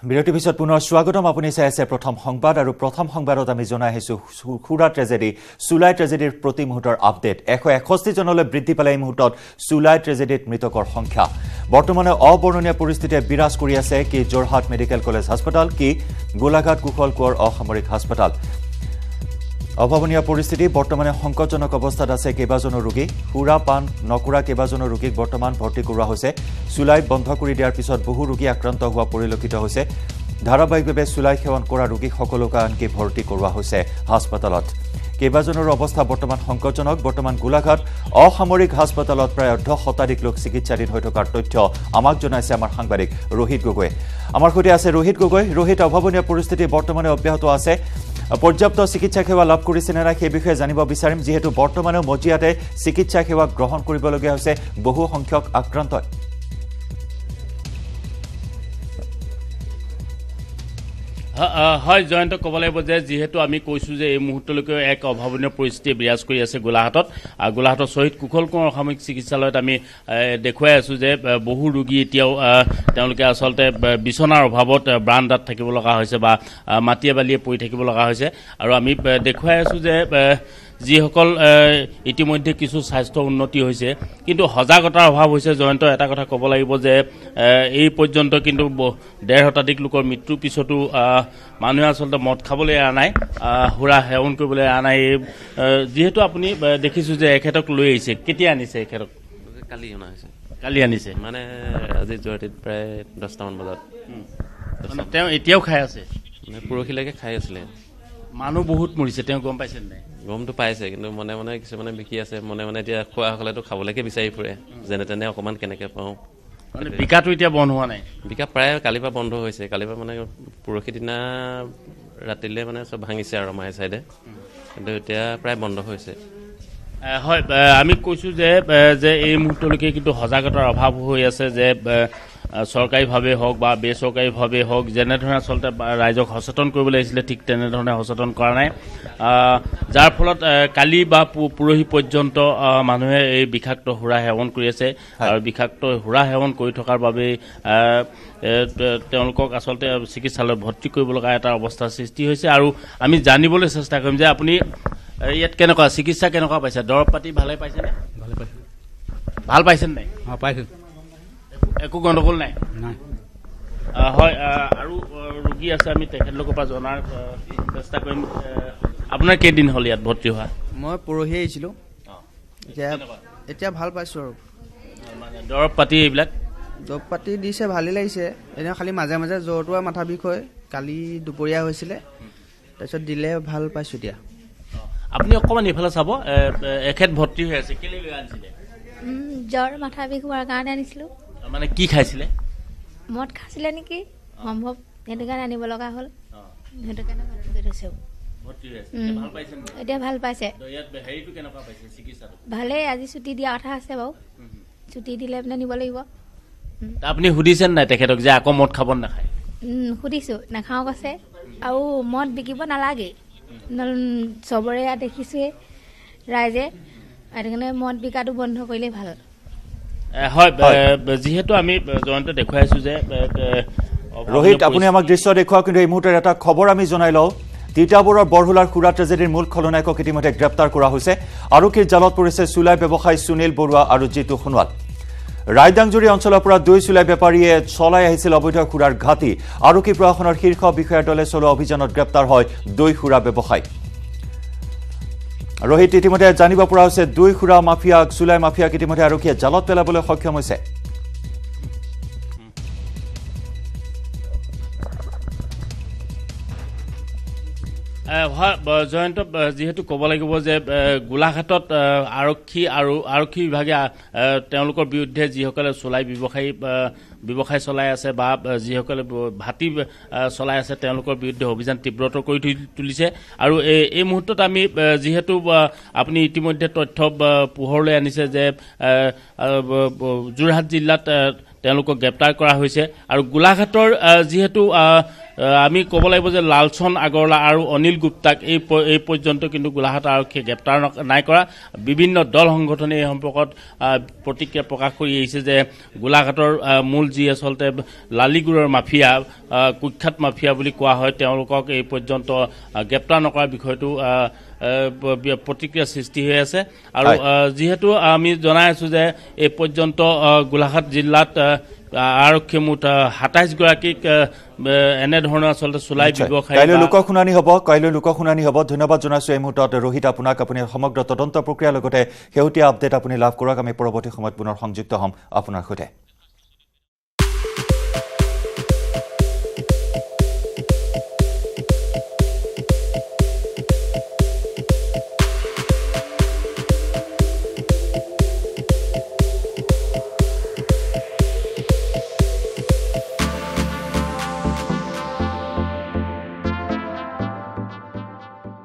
বিৰতি পিছত পুনৰ স্বাগতম আপুনি চাই আছে প্ৰথম সংবাদ আৰু প্ৰথম সংবাদত আমি জনাই আহিছো সুৰা ট্ৰেজেডি সুলাই ট্ৰেজেডিৰ প্ৰতি মুহূৰ্তৰ আপডেট 161 জনলৈ বৃদ্ধি পালে এই মুহূৰ্তত সুলাই ট্ৰেজেডিত মৃতকৰ সংখ্যা বৰ্তমানে অবৰ্ণনীয় পৰিস্থিতিয়ে বিৰাজ কৰি আছে কি জোৰহাট মেডিকেল কলেজ হাস্পতাল কি গোলাঘাট কুশল কোঁৱৰ অসামৰিক হাস্পতাল অভাৱনীয় পৰিস্থিতি বৰ্তমানে সংকটজনক অৱস্থাত আছে কেইবাজনো ৰোগী সুৰা পান নকৰা কেইবাজনো ৰোগীক বৰ্তমান ভৰ্তি কৰোৱা হৈছে সুলাই বন্ধ কৰি দিয়াৰ পিছত বহু ৰোগী আক্ৰান্ত হোৱা পৰিলক্ষিত হৈছে ধাৰাবাহিকভাৱে সুলাই সেৱন কৰা ৰোগীক সকলোকে আনকি ভৰ্তি কৰোৱা হৈছে হাস্পতালত কেইবাজনৰ অৱস্থা বৰ্তমান সংকটজনক বৰ্তমান গোলাঘাট অসামৰিক হাস্পতালত প্ৰায় ১০ শতাধিক লোক চিকিৎসাধীন হৈ থকাৰ তথ্য আমাক জনাইছে আমাৰ সাংবাদিক ৰোহিত গগৈ আমাৰ সৈতে আছে ৰোহিত গগৈ ৰোহিত অভাৱনীয় পৰিস্থিতি বৰ্তমানে অব্যাহত আছে পৰ্যাপ্ত চিকিৎসা সেৱা লাভ কৰিছে নে নাই সেই বিষয়ে জানিব বিচাৰিম যিহেতু বৰ্তমানে মজিয়াতে চিকিৎসা সেৱা গ্ৰহণ কৰিবলগীয়া হৈছে বহু সংখ্যক আক্ৰান্ত হয় জয়ন্ত ক'ব লাগিব যে যিহেতু আমি কৈছোঁ যে এই মুহূৰ্তলৈকে এক অভাৱনীয় পৰিস্থিতি বিৰাজ কৰি আছে গোলাঘাটৰ শ্বহীদ কুশল কোঁৱৰ অসামৰিক চিকিৎসালয়ত আমি দেখুৱাই আছোঁ যে বহু ৰোগী এতিয়াও তেওঁলোকে আচলতে বিচনাৰ অভাৱত বাৰান্দাত থাকিব লগা হৈছে বা মাটিয়ে বালিয়ে পৰি থাকিব লগা হৈছে আৰু আমি দেখুৱাই আছোঁ যে যিসকল ইতিমধ্যে কিছু স্বাস্থ্য উন্নতি হৈছে কিন্তু সজাগতাৰ অভাৱ হৈছে জয়ন্ত এটা কথা ক'ব লাগিব যে এই পৰ্যন্ত কিন্তু ১.৫ শতাধিক লোকৰ মৃত্যুৰ পিছতো মানুহে আচলতে মদ খাবলৈ এৰা নাই সুৰা সেৱন কৰিবলৈ এৰা নাই যিহেতু আপুনি দেখিছোঁ যে এখেতক লৈ আহিছে কেতিয়া আনিছে এখেতক কালি আনিছে মানে আজি যোৱাৰাতিত প্ৰায় 10টামান বজাত তেওঁ এতিয়াও খাই আছে মানে পৰহিলৈকে খাই আছিলে মানুহ বহুত মৰিছে তেওঁ গম পাইছে নাই গমটো পাইছে কিন্তু মনে মনে কিছুমানে বিকি আছে মনে মনে এতিয়া খোৱা হ'লেতো খাবলৈকে বিচাৰি ফুৰে যেনে তেনে অকণমান কেনেকৈ পাওঁ মানে বিকাটো এতিয়া বন্ধ হোৱা নাই বিকা প্ৰায় কালিৰ পৰা বন্ধ হৈছে কালিৰ পৰা মানে পৰহি দিনা ৰাতিলৈ মানে চব ভাঙিছে আৰু মায়ে চাইডে কিন্তু এতিয়া প্ৰায় বন্ধ হৈছে হয় আমি কৈছোঁ যে এই মুহূৰ্তলৈকে কিন্তু সজাগতাৰ অভাৱ হৈ আছে যে চৰকাৰীভাৱে হওক বা বেচৰকাৰীভাৱে হওক যেনেধৰণে আচলতে ৰাইজক সচেতন কৰিব লাগিছিলে ঠিক তেনেধৰণে সচেতন কৰা নাই যাৰ ফলত কালি বা পৰহি পৰ্যন্ত মানুহে এই বিষাক্ত সুৰা সেৱন কৰি আছে আৰু বিষাক্ত সুৰা সেৱন কৰি থকাৰ বাবেই তেওঁলোকক আচলতে চিকিৎসালয়ত ভৰ্তি কৰিব লগা এটা অৱস্থাৰ সৃষ্টি হৈছে আৰু আমি জানিবলৈ চেষ্টা কৰিম যে আপুনি ইয়াত কেনেকুৱা চিকিৎসা কেনেকুৱা পাইছে দৰৱ পাতি ভালে পাইছেনে ভালে পাইছে ভাল পাইছেনে নাই পাইছোঁ একো গণ্ডগোল নাই হয় আৰু ৰোগী আছে আমি তেখেতলোকৰ পৰা জনাৰ চেষ্টা কৰিম আপোনাৰ কেইদিন হ'ল ইয়াত ভৰ্তি হোৱা মই পৰহি আহিছিলোঁ এতিয়া ভাল পাইছোঁ আৰু মানে দৰৱ পাতি এইবিলাক দৰৱ পাতি দিছে ভালেই লাগিছে এনেও খালি মাজে মাজে জ্বৰটো আৰু মাথা বিষ হয় কালি দুপৰীয়া হৈছিলে তাৰপিছত দিলে ভাল পাইছোঁ এতিয়া আপুনি অকণমান এইফালে চাব এখেত ভৰ্তি হৈ আছে কেলৈ লৈ আনিছিলে জ্বৰ মাথা বিষ হোৱাৰ কাৰণে আনিছিলোঁ মানে কি খাইছিলে মদ খাইছিলে নেকি সম্ভৱ সেইটো কাৰণে আনিব লগা হ'ল সেইটো কাৰণে এতিয়া ভাল পাইছে ভালেই আজি ছুটি দিয়া কথা আছে বাৰু ছুটি দিলে মানে নিব লাগিব আপুনি সুধিছে নাই তেখেতক যে আকৌ মদ খাব নাখায় সুধিছোঁ নাখাওঁ কৈছে আৰু মদ বিকিব নালাগে চবৰে ইয়াত দেখিছোঁৱে ৰাইজে সেইটো কাৰণে মদ বিকাটো বন্ধ কৰিলে ভাল হয় যিহেতু আমি জয়ন্ত দেখুৱাইছোঁ যে ৰোহিত আপুনি আমাক দৃশ্য দেখুৱাওক কিন্তু এই মুহূৰ্তত এটা খবৰ আমি জনাই লওঁ তিতাবৰৰ বৰহুলাৰ সুৰা ট্ৰেজেডিৰ মূল খলনায়কক ইতিমধ্যে গ্ৰেপ্তাৰ কৰা হৈছে আৰক্ষীৰ জালত পৰিছে চুলাই ব্যৱসায়ী সুনীল বৰুৱা আৰু জিতু সোণোৱাল ৰায়দাংজুৰি অঞ্চলৰ পৰা 2 চুলাই বেপাৰীয়ে চলাই আহিছিল অবৈধ সুৰাৰ ঘাটি আৰক্ষী প্ৰশাসনৰ শীৰ্ষ বিষয়াৰ দলে চলোৱা অভিযানত গ্ৰেপ্তাৰ হয় 2 সুৰা ব্যৱসায়ী ৰোহিত ইতিমধ্যে জানিব পৰা হৈছে 2 সুৰা মাফিয়াক চুলাই মাফিয়াক ইতিমধ্যে আৰক্ষীয়ে জালত পেলাবলৈ সক্ষম হৈছে জয়ন্ত যিহেতু ক'ব লাগিব যে গোলাঘাটত আৰক্ষী বিভাগে তেওঁলোকৰ বিৰুদ্ধে যিসকলে চুলাই ব্যৱসায় চলাই আছে বা যিসকলে ভাটি চলাই আছে তেওঁলোকৰ বিৰুদ্ধে অভিযান তীব্ৰতৰ কৰি তুলিছে আৰু এই মুহূৰ্তত আমি যিহেতু আপুনি ইতিমধ্যে তথ্য পোহৰলৈ আনিছে যে যোৰহাট জিলাত তেওঁলোকক গ্ৰেপ্তাৰ কৰা হৈছে আৰু গোলাঘাটৰ যিহেতু আমি ক'ব লাগিব যে লালচন আগৰৱালা আৰু অনিল গুপ্তাক এই পৰ্যন্ত কিন্তু গোলাঘাট আৰক্ষীয়ে গ্ৰেপ্তাৰ নাই কৰা বিভিন্ন দল সংগঠনে এই সম্পৰ্কত প্ৰতিক্ৰিয়া প্ৰকাশ কৰি আহিছে যে গোলাঘাটৰ মূল যি আচলতে লালিগুৰৰ মাফিয়া কুখ্যাত মাফিয়া বুলি কোৱা হয় তেওঁলোকক এই পৰ্যন্ত গ্ৰেপ্তাৰ নকৰাৰ বিষয়টো প্ৰতিক্ৰিয়া সৃষ্টি হৈ আছে আৰু যিহেতু আমি জনাই আছো যে এই পৰ্যন্ত গোলাঘাট জিলাত আৰক্ষীয়ে মুঠ ২৭ গৰাকীক এনেধৰণৰ আচলতে চুলাই ব্যৱসায় কাইলৈ লোকশুনানি হ'ব ধন্যবাদ জনাইছোঁ এই মুহূৰ্তত ৰোহিত আপোনাক আপুনি সমগ্ৰ তদন্ত প্ৰক্ৰিয়াৰ লগতে শেহতীয়া আপডেট আপুনি লাভ কৰক আমি পৰৱৰ্তী সময়ত পুনৰ সংযুক্ত হ'ম আপোনাৰ সৈতে